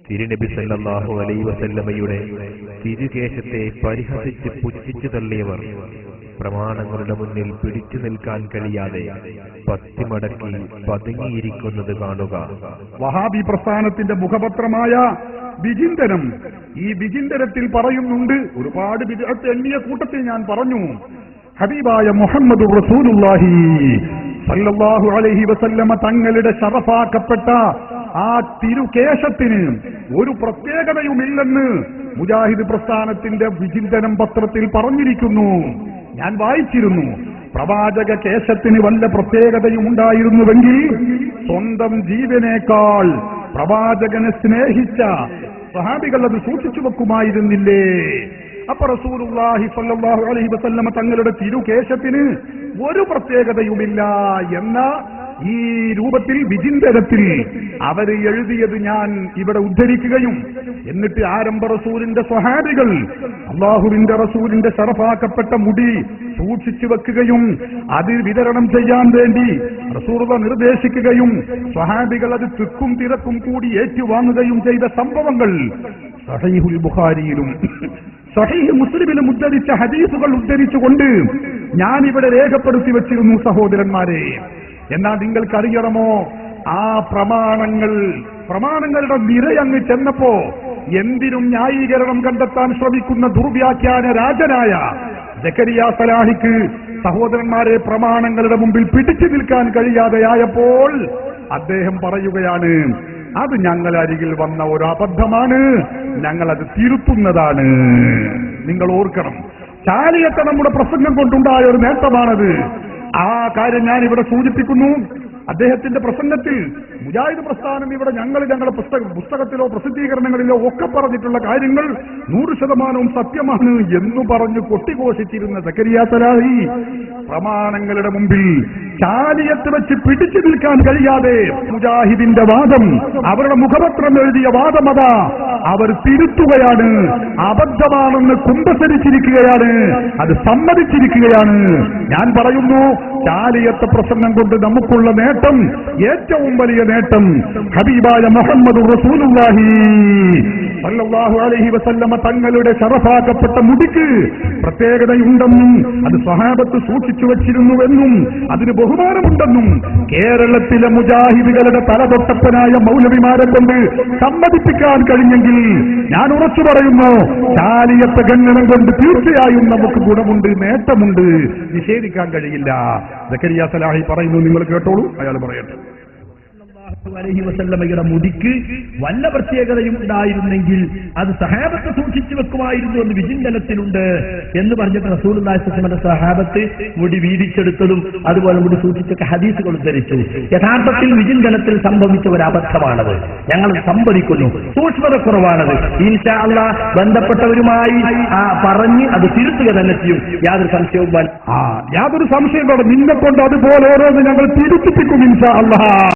തിരുനബി സല്ലല്ലാഹു അലൈഹി വസല്ലമയുടെ തിരുകേശത്തെ പരിഹസിച്ച് പുച്ഛിച്ചു തള്ളിയവർ പ്രമാണങ്ങളുടെ മുന്നിൽ പിടിച്ചു നിൽക്കാൻ കഴിയാതെ പത്തിമടക്കി പതുങ്ങിയിരിക്കുന്നത് കാണുക. വഹാബി പ്രസ്ഥാനത്തിന്റെ മുഖപത്രമായ വിചിന്തനം, ഈ വിചിന്തനത്തിൽ പറയുന്നുണ്ട്, ഒരുപാട് ബിദ്അത്ത് എണ്ണിയ കൂട്ടത്തിൽ ഞാൻ പറഞ്ഞു, ഹബീബായ മുഹമ്മദ് റസൂലുള്ളാഹി സല്ലല്ലാഹു അലൈഹി വസല്ലമ തങ്ങളുടെ ശറഫാക്കപ്പെട്ട ആ തിരുകേശത്തിന് ഒരു പ്രത്യേകതയുമില്ലെന്ന് മുജാഹിദ് പ്രസ്ഥാനത്തിന്റെ വിചിന്തനം പത്രത്തിൽ പറഞ്ഞിരിക്കുന്നു. ഞാൻ വായിച്ചിരുന്നു. പ്രവാചക കേശത്തിന് വല്ല പ്രത്യേകതയും ഉണ്ടായിരുന്നുവെങ്കിൽ സ്വന്തം ജീവനേക്കാൾ പ്രവാചകനെ സ്നേഹിച്ച സഹാബികൾ അത് സൂക്ഷിച്ചു വെക്കുമായിരുന്നില്ലേ? അപ്പൊ റസൂലുള്ളാഹി സ്വല്ലല്ലാഹു അലൈഹി വസല്ലമ തങ്ങളുടെ തിരുകേശത്തിന് ഒരു പ്രത്യേകതയുമില്ല എന്ന ഈ രൂപത്തിൽ വിചിന്തനത്തിൽ അവര് എഴുതിയത് ഞാൻ ഇവിടെ ഉദ്ധരിക്കുകയും, എന്നിട്ട് ആരംഭ റസൂലിന്റെ സ്വഹാബികൾ അല്ലാഹുവിന്റെ റസൂലിന്റെ ശറഫാക്കപ്പെട്ട മുടി സൂക്ഷിച്ചു വെക്കുകയും അത് വിതരണം ചെയ്യാൻ വേണ്ടി റസൂലുള്ളാഹി നിർദ്ദേശിക്കുകയും സ്വഹാബികൾ അത് തിക്കും തിരക്കും കൂടി ഏറ്റുവാങ്ങുകയും ചെയ്ത സംഭവങ്ങൾ സഹീഹുൽ ബുഖാരിയിലും സഹീഹ് മുസ്ലിമിലും ഉദ്ധരിച്ച ഹദീസുകൾ ഉദ്ധരിച്ചുകൊണ്ട് ഞാൻ ഇവിടെ രേഖപ്പെടുത്തി വെച്ചിരുന്നു സഹോദരന്മാരെ. എന്നാൽ നിങ്ങൾക്കറിയണമോ, ആ പ്രമാണങ്ങളുടെ നിരയങ്ങ് ചെന്നപ്പോ എന്തിനും ന്യായീകരണം കണ്ടെത്താൻ ശ്രമിക്കുന്ന ദുർവ്യാഖ്യാന രാജനായ സക്കരിയ സലാഹിക്ക് സഹോദരന്മാരെ പ്രമാണങ്ങളുടെ മുമ്പിൽ പിടിച്ചു നിൽക്കാൻ കഴിയാതെയായപ്പോൾ അദ്ദേഹം പറയുകയാണ്, അത് ഞങ്ങളരികിൽ വന്ന ഒരു അബദ്ധമാണ്, ഞങ്ങളത് തിരുത്തുന്നതാണ്. നിങ്ങൾ ഓർക്കണം, ചാലിയത്തെ നമ്മുടെ പ്രസംഗം കൊണ്ടുണ്ടായ ഒരു നേട്ടമാണത്. ആ കാര്യം ഞാൻ ഇവിടെ സൂചിപ്പിക്കുന്നു. അദ്ദേഹത്തിന്റെ പ്രസംഗത്തിൽ മുജാഹിദ് പ്രസ്ഥാനം ഇവിടെ ഞങ്ങളുടെ പുസ്തകത്തിലോ പ്രസിദ്ധീകരണങ്ങളിലോ ഒക്കെ പറഞ്ഞിട്ടുള്ള കാര്യങ്ങൾ 100% സത്യമാണ് എന്നു പറഞ്ഞു കൊട്ടിഘോഷിച്ചിരുന്ന സക്കരിയ സലാഹി പ്രമാണങ്ങളുടെ മുമ്പിൽ ചാലിയത്ത് വെച്ച് പിടിച്ചു നിൽക്കാൻ കഴിയാതെ മുജാഹിദിന്റെ വാദം, അവരുടെ മുഖപത്രം എഴുതിയ വാദമതാ അവർ തിരുത്തുകയാണ്, അബദ്ധമാണെന്ന് കുമ്പസരിച്ചിരിക്കുകയാണ്, അത് സമ്മതിച്ചിരിക്കുകയാണ്. ഞാൻ പറയുന്നു, ചാലിയത്തെ പ്രസംഗം കൊണ്ട് നമുക്കുള്ള നേട്ടം, ഏറ്റവും വലിയ നേട്ടം ഹബീബായ മുഹമ്മദ് റസൂലുള്ളാഹി സല്ലല്ലാഹു അലൈഹി വസല്ലമ തങ്ങളുടെ ശറഫാക്കപ്പെട്ട മുടിക്ക് പ്രത്യേകതയുണ്ടെന്നും അത് സ്വഹാബത്ത് സൂക്ഷിച്ചു വച്ചിരുന്നുവെന്നും അതിന് ബഹുമാനമുണ്ടെന്നും കേരളത്തിലെ മുജാഹിദുകളുടെ തലതൊട്ടപ്പനായ മൗലവിമാരെ കൊണ്ട് സമ്മതിപ്പിക്കാൻ കഴിഞ്ഞെങ്കിൽ ഞാൻ ഉറച്ചു പറയുന്നു, ചാലിയത്തെ ഗണ്യനം കൊണ്ട് തീർച്ചയായും നമുക്ക് ഗുണമുണ്ട്, നേട്ടമുണ്ട്, നിഷേധിക്കാൻ കഴിയില്ല. സക്കരിയ സലാഹി പറയുന്നു, നിങ്ങൾ കേട്ടോളൂ, അയാൾ പറയട്ടെ. അലൈഹി വസല്ലമയുടെ മുടിക്ക് വല്ല പ്രത്യേകതയും ഉണ്ടായിരുന്നെങ്കിൽ അത് സഹാബത്ത് സൂക്ഷിച്ചു വെക്കുമായിരുന്നു എന്ന് വിചിന്തനത്തിലുണ്ട് എന്ന് പറഞ്ഞിട്ട് റസൂലുള്ളാഹി സ്വല്ലല്ലാഹു അലൈഹി വസല്ലമയുടെ സഹാബത്ത് മുടി വീതിച്ചെടുത്തതും അതുപോലെ മുടി സൂക്ഷിച്ചൊക്കെ ഹദീസുകൾ ഉദ്ധരിച്ചു. യഥാർത്ഥത്തിൽ വിചിന്തനത്തിൽ സംഭവിച്ച ഒരു അബദ്ധമാണത്. ഞങ്ങൾ സമ്മതിക്കുന്നു, സൂക്ഷ്മതക്കുറവാണത്. ഇൻഷാ അല്ലാഹ് ബന്ധപ്പെട്ടവരുമായി പറഞ്ഞ് അത് തിരുത്തുക തന്നെ ചെയ്യും, യാതൊരു സംശയവും. യാതൊരു സംശയവും നിന്നെ കൊണ്ട് അതുപോലെ ഓരോന്ന് ഞങ്ങൾ തിരുത്തിപ്പിക്കും ഇൻഷാ അല്ലാഹ്.